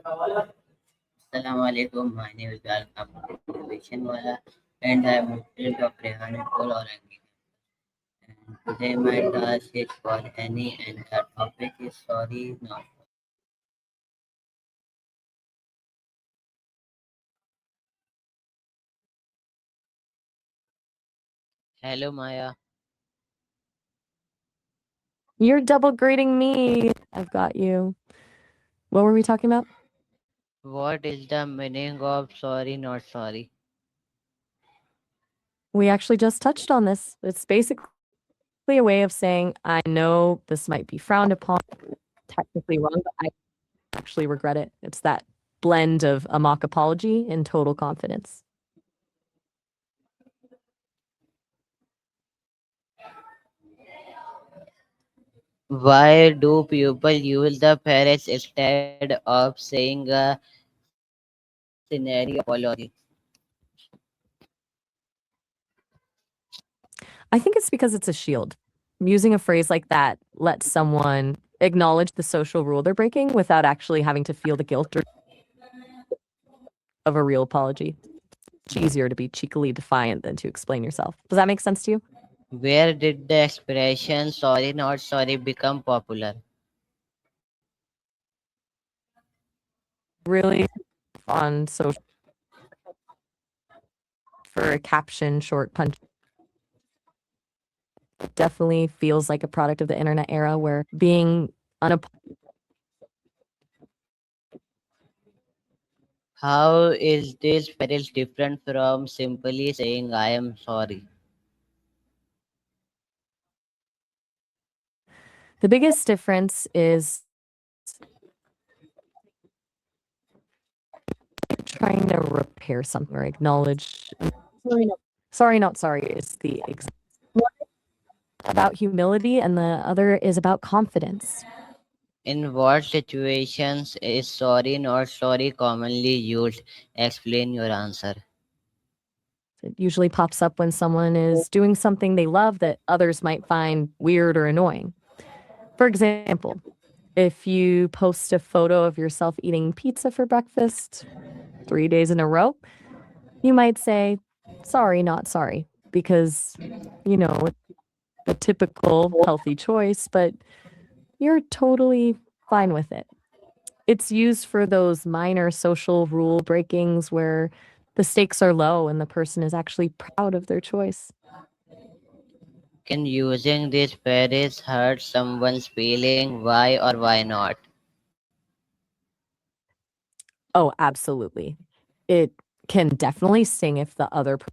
Assalamualaikum. My name is Welcome to Motivation Wala, and I am a student of Rehan School Orangi. And today my task is for Annie, and the topic is sorry not. Hello Maya. You're double grading me. I've got you. What were we talking about? What is the meaning of sorry not sorry? We actually just touched on this. It's basically a way of saying, I know this might be frowned upon, technically wrong, but I actually regret it. It's that blend of a mock apology and total confidence. Why do people use the phrase instead of saying a scenario apology? I think it's because it's a shield. Using a phrase like that lets someone acknowledge the social rule they're breaking without actually having to feel the guilt or of a real apology. It's easier to be cheekily defiant than to explain yourself. Does that make sense to you? Where did the expression sorry not sorry become popular? Really on social for a caption short punch. It definitely feels like a product of the internet era where being How is this phrase different from simply saying I am sorry? the biggest difference is trying to repair something or acknowledge. Sorry, not sorry is the one about humility, and the other is about confidence. In what situations is sorry not sorry commonly used? Explain your answer. It usually pops up when someone is doing something they love that others might find weird or annoying. For example, if you post a photo of yourself eating pizza for breakfast 3 days in a row, you might say, sorry, not sorry, because, it's a typical healthy choice, but you're totally fine with it. It's used for those minor social rule breakings where the stakes are low and the person is actually proud of their choice. Can using this phrase hurt someone's feeling? Why or why not? Oh, absolutely. It can definitely sting if the other person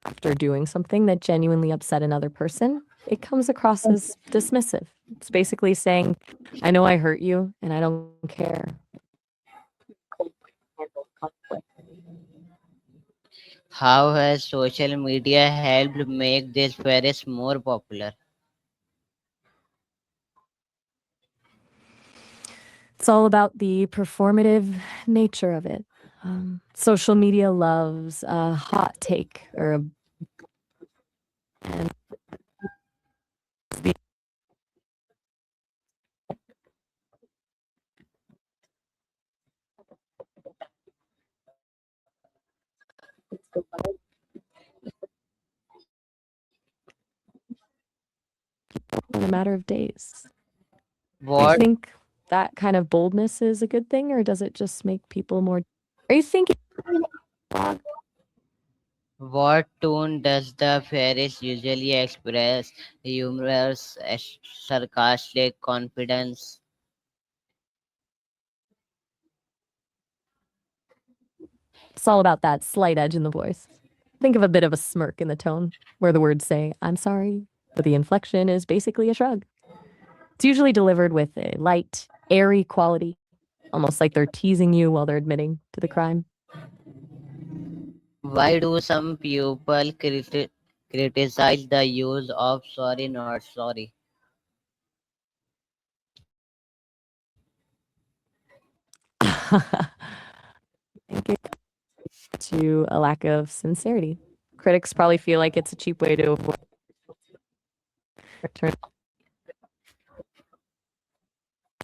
after doing something that genuinely upset another person, it comes across as dismissive. It's basically saying, I know I hurt you and I don't care. How has social media helped make this phrase more popular? It's all about the performative nature of it. Social media loves a hot take or and in a matter of days. Do you What think that kind of boldness is a good thing, or does it just make people more? Are you thinking? what tone does the phrase usually express? Humorous, sarcastic, confidence? It's all about that slight edge in the voice. Think of a bit of a smirk in the tone, where the words say, I'm sorry, but the inflection is basically a shrug. It's usually delivered with a light, airy quality, almost like they're teasing you while they're admitting to the crime. Why do some people criticize the use of sorry not sorry? I think it's to a lack of sincerity. Critics probably feel like it's a cheap way to avoid return.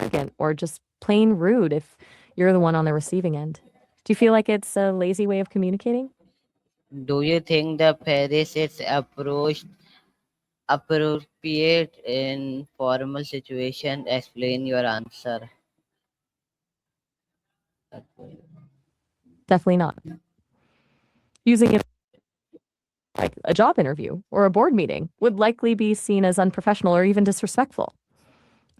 arrogant or just plain rude if you're the one on the receiving end. Do you feel like it's a lazy way of communicating? Do you think the Paris is appropriate in formal situation? Explain your answer. Definitely not. Using it like a job interview or a board meeting would likely be seen as unprofessional or even disrespectful.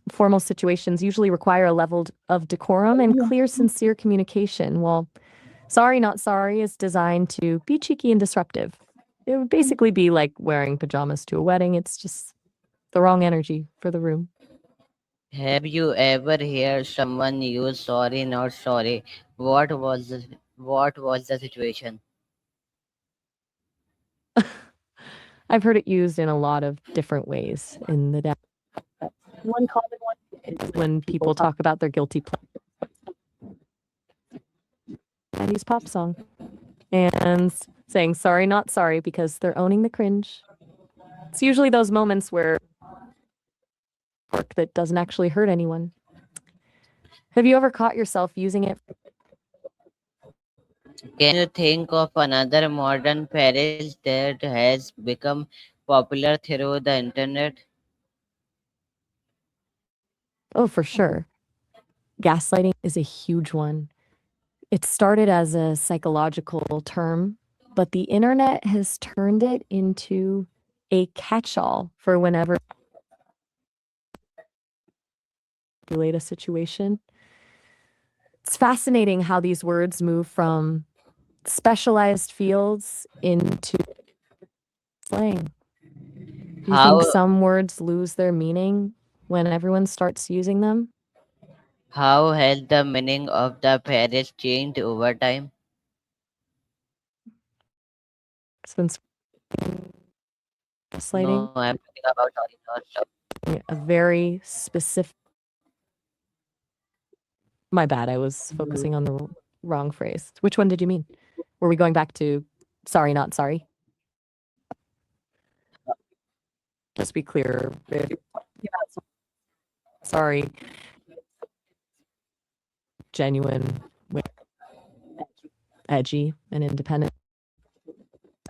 Formal situations usually require a level of decorum and clear, sincere communication, while sorry, not sorry is designed to be cheeky and disruptive. It would basically be like wearing pajamas to a wedding. It's just the wrong energy for the room. Have you ever heard someone use sorry not sorry? What was the situation? I've heard it used in a lot of different ways in the one common one is when people talk about their guilty pleasure. Annie's pop song and saying sorry, not sorry because they're owning the cringe. It's usually those moments where work that doesn't actually hurt anyone. Have you ever caught yourself using it? Can you think of another modern phrase that has become popular through the internet? Oh, for sure. Gaslighting is a huge one. It started as a psychological term, but the internet has turned it into a catch-all for whenever you relate a situation. It's fascinating how these words move from specialized fields into slang. Do you think How some words lose their meaning when everyone starts using them? how has the meaning of the phrase changed over time? Since No, gaslighting, I'm talking about sorry, not sorry. a very specific. My bad, I was focusing on the wrong phrase. Which one did you mean? Were we going back to sorry, not sorry? Just be clear. Sorry, genuine, edgy, and independent.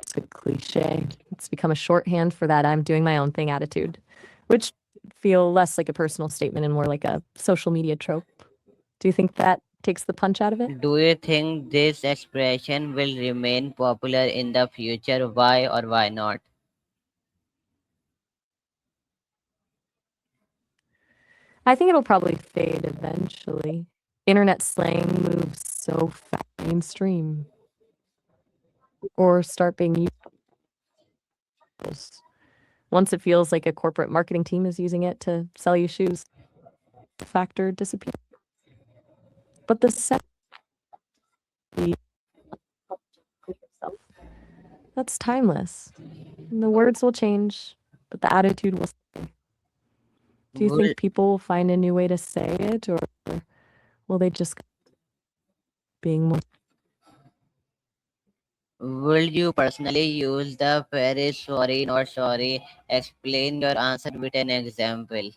It's a cliche. It's become a shorthand for that I'm doing my own thing attitude, which feel less like a personal statement and more like a social media trope. Do you think that takes the punch out of it? Do you think this expression will remain popular in the future? Why or why not? I think it'll probably fade eventually. Internet slang moves so fast mainstream or start being used. Once it feels like a corporate marketing team is using it to sell you shoes, the factor disappears. But the second that's timeless. And the words will change, but the attitude will stay. Do you Will, think people will find a new way to say it, or will they just being more? will you personally use the phrase sorry, not sorry? Explain your answer with an example.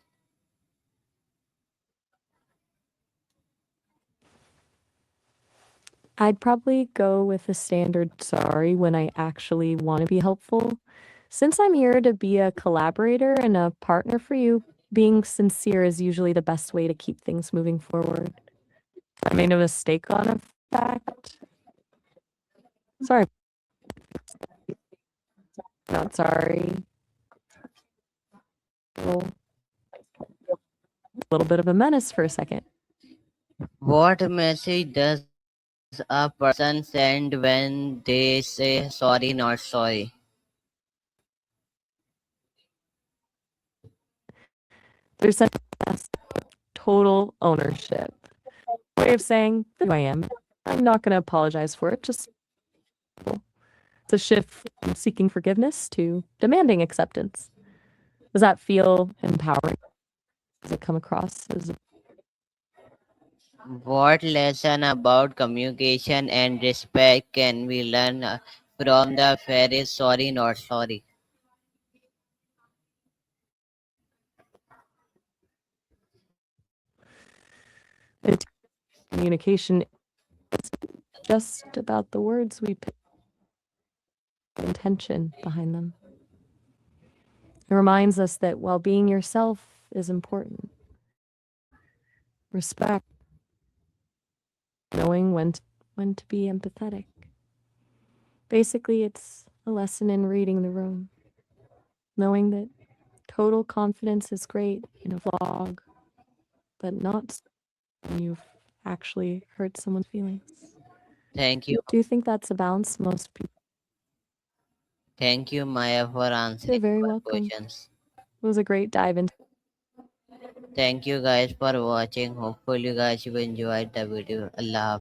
I'd probably go with a standard sorry when I actually want to be helpful. Since I'm here to be a collaborator and a partner for you, being sincere is usually the best way to keep things moving forward. I made a mistake on a fact. Sorry, not sorry. A little bit of a menace for a second. What message does a person send when they say sorry, not sorry? There's such total ownership. Way of saying, "This is who I am. I'm not going to apologize for it. Just it's a shift from seeking forgiveness to demanding acceptance." Does that feel empowering? Does it come across as What lesson about communication and respect can we learn from the phrase sorry, not sorry? That communication is just about the words we pick, the intention behind them. It reminds us that while being yourself is important, respect, knowing when to be empathetic. Basically, it's a lesson in reading the room, knowing that total confidence is great in a vlog, but not when you've actually hurt someone's feelings. Thank you. Do you think that's a balance most people? Thank you, Maya, for You're answering very our welcome. questions. It was a great dive into. Thank you guys for watching. Hopefully you guys you enjoyed the video. Allah